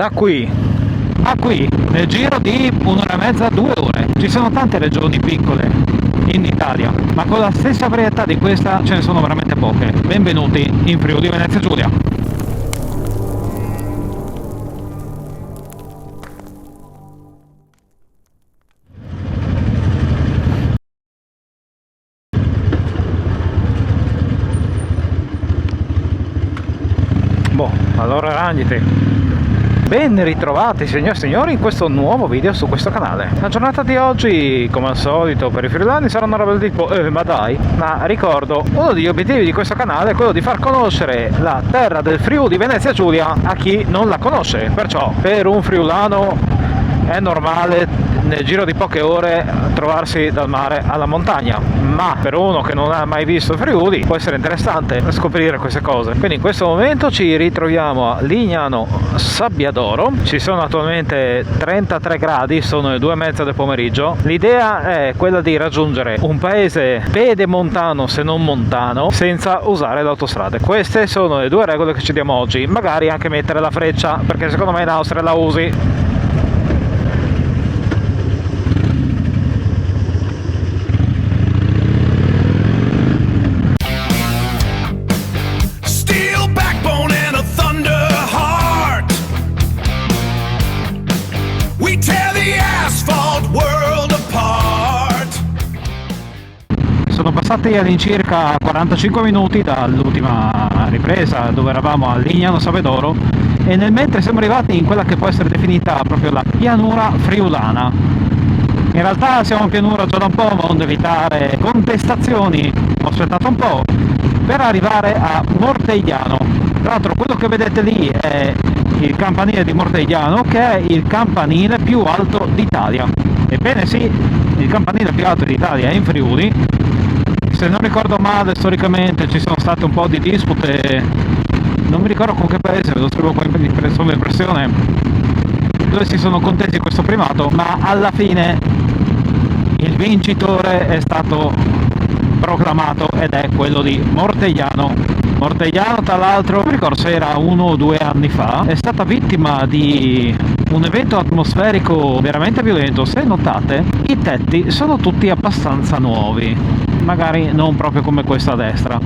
da qui a qui nel giro di un'ora e mezza, 2 ore. Ci sono tante regioni piccole in Italia, ma con la stessa varietà di questa ce ne sono veramente poche. Benvenuti in Friuli Venezia Giulia. Allora Ragniti, ben ritrovati signori e signori in questo nuovo video su questo canale. La giornata di oggi, come al solito per i friulani, sarà una roba del tipo ma dai, ma ricordo, uno degli obiettivi di questo canale è quello di far conoscere la terra del Friuli Venezia Giulia a chi non la conosce. Perciò per un friulano è normale nel giro di poche ore trovarsi dal mare alla montagna, ma per uno che non ha mai visto Friuli può essere interessante scoprire queste cose. Quindi in questo momento ci ritroviamo a Lignano Sabbiadoro, ci sono attualmente 33 gradi, sono le 2:30 del pomeriggio. L'idea è quella di raggiungere un paese pedemontano se non montano senza usare le autostrade. Queste sono le 2 regole che ci diamo oggi, magari anche mettere la freccia, perché secondo me in Austria la usi. Sono passati all'incirca 45 minuti dall'ultima ripresa dove eravamo a Lignano Sabbiadoro e nel mentre siamo arrivati in quella che può essere definita proprio la pianura friulana. In realtà siamo in pianura già da un po', ma onde evitare contestazioni ho aspettato un po' per arrivare a Mortegliano. Tra l'altro quello che vedete lì è il campanile di Mortegliano, che è il campanile più alto d'Italia. Ebbene sì, il campanile più alto d'Italia è in Friuli. Se non ricordo male, storicamente ci sono state un po' di dispute, non mi ricordo con che paese, ve lo scrivo qua in sovraimpressione, dove si sono contesi questo primato, ma alla fine il vincitore è stato proclamato ed è quello di Mortegliano. Mortegliano, tra l'altro, non ricordo se era 1 o 2 anni fa, è stata vittima di un evento atmosferico veramente violento. Se notate, i tetti sono tutti abbastanza nuovi, magari non proprio come questo a destra.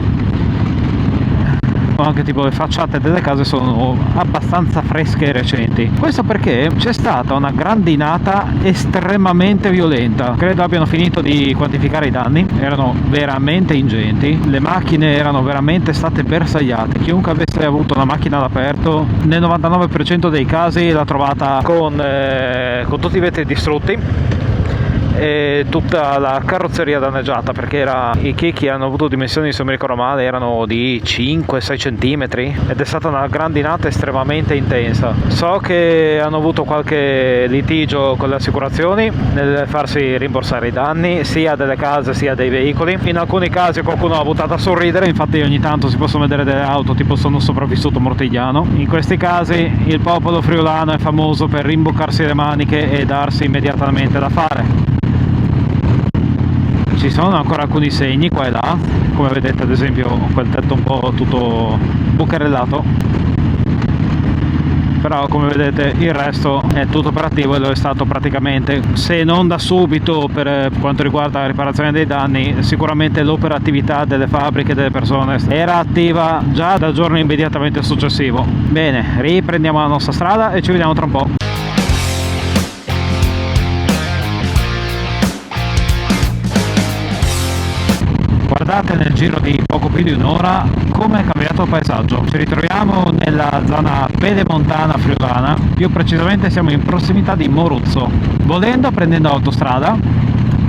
Anche tipo le facciate delle case sono abbastanza fresche e recenti. Questo perché c'è stata una grandinata estremamente violenta. Credo abbiano finito di quantificare i danni, erano veramente ingenti, le macchine erano veramente state bersagliate. Chiunque avesse avuto una macchina all'aperto nel 99% dei casi l'ha trovata con tutti i vetri distrutti e tutta la carrozzeria danneggiata, perché i chicchi hanno avuto dimensioni, se mi ricordo male, erano di 5-6 cm ed è stata una grandinata estremamente intensa. So che hanno avuto qualche litigio con le assicurazioni nel farsi rimborsare i danni sia delle case sia dei veicoli. In alcuni casi qualcuno ha buttato a sorridere, infatti ogni tanto si possono vedere delle auto tipo sono sopravvissuto Mortegliano. In questi casi il popolo friulano è famoso per rimboccarsi le maniche e darsi immediatamente da fare. Ci sono ancora alcuni segni qua e là, come vedete ad esempio quel tetto un po' tutto bucherellato, però come vedete il resto è tutto operativo e lo è stato praticamente, se non da subito per quanto riguarda la riparazione dei danni, sicuramente l'operatività delle fabbriche e delle persone era attiva già dal giorno immediatamente successivo. Bene, riprendiamo la nostra strada e ci vediamo tra un po'. Guardate nel giro di poco più di un'ora come è cambiato il paesaggio. Ci ritroviamo nella zona pedemontana friulana, più precisamente siamo in prossimità di Moruzzo. Volendo, prendendo l'autostrada,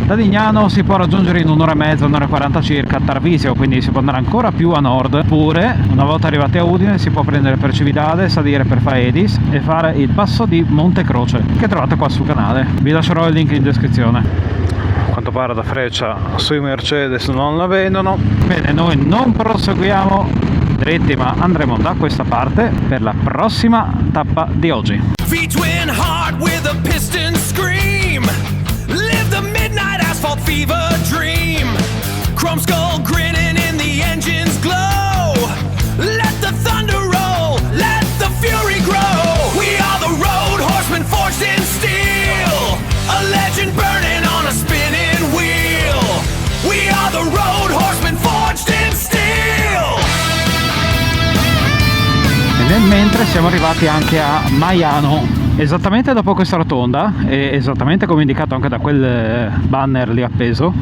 da Lignano si può raggiungere in un'ora e mezza, un'ora e 40 circa Tarvisio, quindi si può andare ancora più a nord, oppure una volta arrivati a Udine si può prendere per Cividale, salire per Faedis e fare il passo di Montecroce, che trovate qua sul canale. Vi lascerò il link in descrizione. A quanto pare da Freccia sui Mercedes non la vedono. Bene, noi non proseguiamo dritti ma andremo da questa parte per la prossima tappa di oggi. V-twin heart with a piston scream. Live the midnight asphalt fever dream. Chrome skull grinning in the engine's glow. Let the thunder roll, let the fury grow. We are the siamo arrivati anche a Maiano. Esattamente dopo questa rotonda, e esattamente come indicato anche da quel banner lì appeso,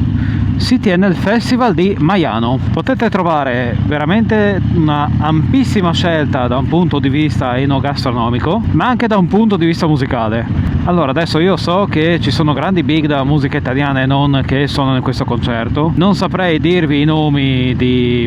si tiene il Festival di Maiano. Potete trovare veramente una ampissima scelta da un punto di vista enogastronomico, ma anche da un punto di vista musicale. Allora, adesso io so che ci sono grandi big della musica italiana e non che sono in questo concerto. Non saprei dirvi i nomi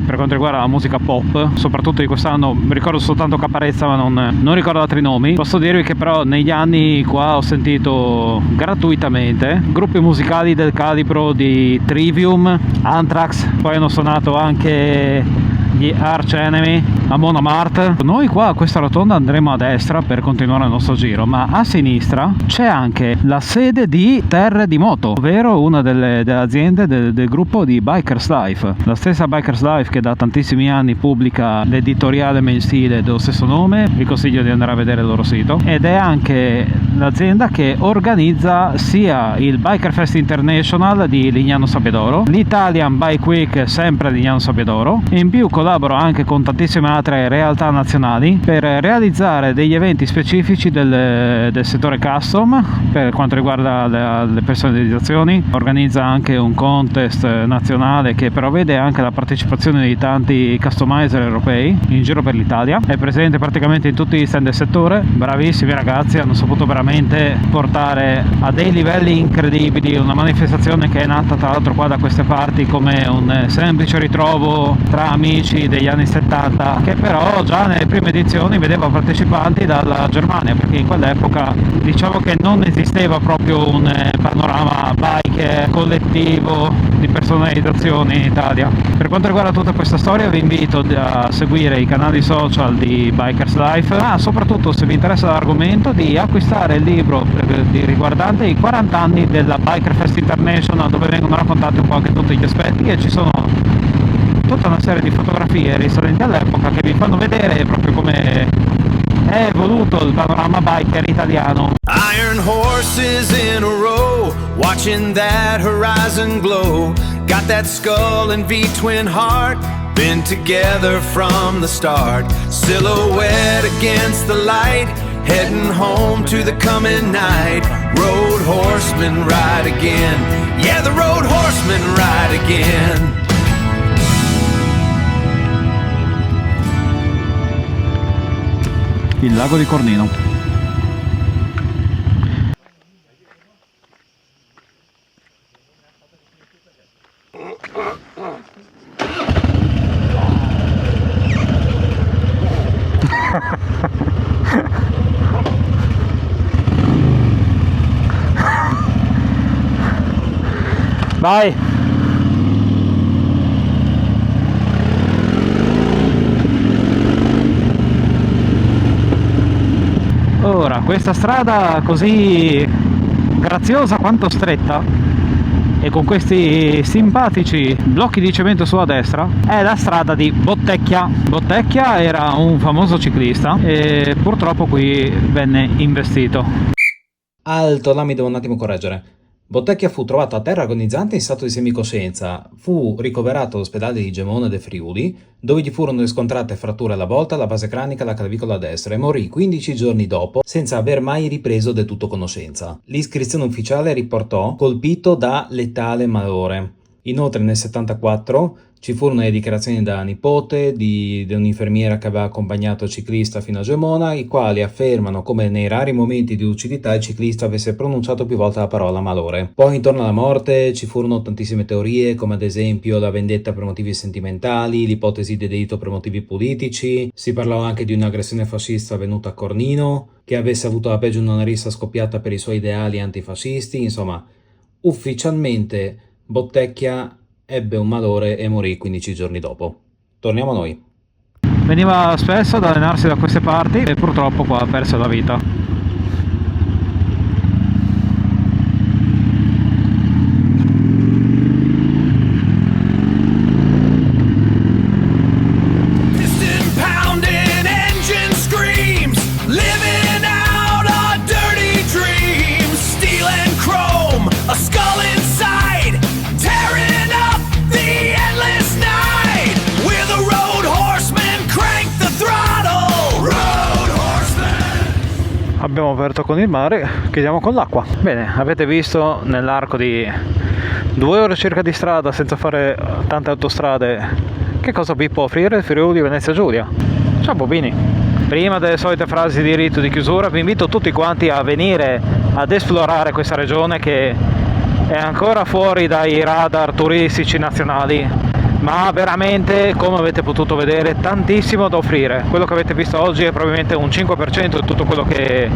per quanto riguarda la musica pop, soprattutto di quest'anno. Mi ricordo soltanto Caparezza, ma non ricordo altri nomi. Posso dirvi che però negli anni qua ho sentito gratuitamente gruppi musicali del calibro di Trivium, Anthrax, poi hanno suonato anche gli Arch Enemy, Amon Amarth. Noi qua a questa rotonda andremo a destra per continuare il nostro giro, ma a sinistra c'è anche la sede di Terre di Moto, ovvero una delle aziende del gruppo di Bikers Life, la stessa Bikers Life che da tantissimi anni pubblica l'editoriale mensile dello stesso nome. Vi consiglio di andare a vedere il loro sito, ed è anche l'azienda che organizza sia il Biker Fest International di Lignano Sabbiadoro, l'Italian Bike Week sempre a Lignano Sabbiadoro, e in più collaboro anche con tantissime altre realtà nazionali per realizzare degli eventi specifici del settore custom per quanto riguarda le personalizzazioni. Organizza anche un contest nazionale che però vede anche la partecipazione di tanti customizer europei in giro per l'Italia. È presente praticamente in tutti gli stand del settore. Bravissimi ragazzi, hanno saputo veramente portare a dei livelli incredibili una manifestazione che è nata tra l'altro qua da queste parti come un semplice ritrovo tra amici degli anni 70, che però già nelle prime edizioni vedeva partecipanti dalla Germania, perché in quell'epoca diciamo che non esisteva proprio un panorama bike collettivo di personalizzazione in Italia. Per quanto riguarda tutta questa storia vi invito a seguire i canali social di Bikers Life, ma soprattutto, se vi interessa l'argomento, di acquistare il libro riguardante i 40 anni della Biker Fest International, dove vengono raccontati un po' anche tutti gli aspetti, e ci sono tutta una serie di fotografie risalenti all'epoca che vi fanno vedere proprio come è evoluto il panorama biker italiano. Iron horses in a row, watching that horizon glow. Got that skull and V-twin heart, been together from the start. Silhouette against the light, heading home to the coming night. Road horsemen ride again, yeah, the road horsemen ride again. Il lago di Cornino. Vai! Ora, questa strada così graziosa quanto stretta e con questi simpatici blocchi di cemento sulla destra è la strada di Bottecchia. Bottecchia era un famoso ciclista e purtroppo qui venne investito. Alto, là mi devo un attimo correggere. Bottecchia fu trovato a terra agonizzante in stato di semicoscienza, fu ricoverato all'ospedale di Gemona de Friuli, dove gli furono riscontrate fratture alla volta, alla base cranica e alla clavicola destra, e morì 15 giorni dopo senza aver mai ripreso del tutto conoscenza. L'iscrizione ufficiale riportò colpito da letale malore. Inoltre nel 74 ci furono le dichiarazioni da nipote di un'infermiera che aveva accompagnato il ciclista fino a Gemona, i quali affermano come nei rari momenti di lucidità il ciclista avesse pronunciato più volte la parola malore. Poi intorno alla morte ci furono tantissime teorie, come ad esempio la vendetta per motivi sentimentali, l'ipotesi di delitto per motivi politici. Si parlò anche di un'aggressione fascista avvenuta a Cornino, che avesse avuto la peggio una rissa scoppiata per i suoi ideali antifascisti. Insomma, ufficialmente Bottecchia ebbe un malore e morì 15 giorni dopo. Torniamo a noi. Veniva spesso ad allenarsi da queste parti e purtroppo qua perse la vita. abbiamo aperto con il mare, chiudiamo con l'acqua. Bene, avete visto nell'arco di 2 ore circa di strada senza fare tante autostrade che cosa vi può offrire il Friuli Venezia Giulia. Ciao Bobini! Prima delle solite frasi di rito di chiusura vi invito tutti quanti a venire ad esplorare questa regione che è ancora fuori dai radar turistici nazionali, ma veramente, come avete potuto vedere, tantissimo da offrire. Quello che avete visto oggi è probabilmente un 5% di tutto quello che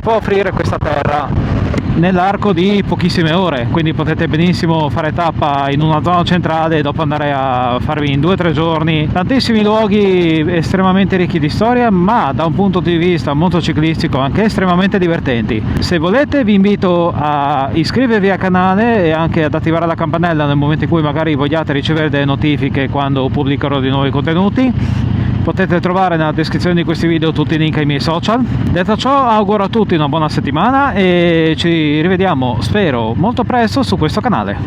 può offrire questa terra nell'arco di pochissime ore, quindi potete benissimo fare tappa in una zona centrale e dopo andare a farvi in 2 o 3 giorni tantissimi luoghi estremamente ricchi di storia, ma da un punto di vista motociclistico anche estremamente divertenti. Se volete vi invito a iscrivervi al canale e anche ad attivare la campanella nel momento in cui magari vogliate ricevere delle notifiche quando pubblicherò di nuovi contenuti. Potete trovare nella descrizione di questi video tutti i link ai miei social. Detto ciò, auguro a tutti una buona settimana e ci rivediamo, spero, molto presto su questo canale.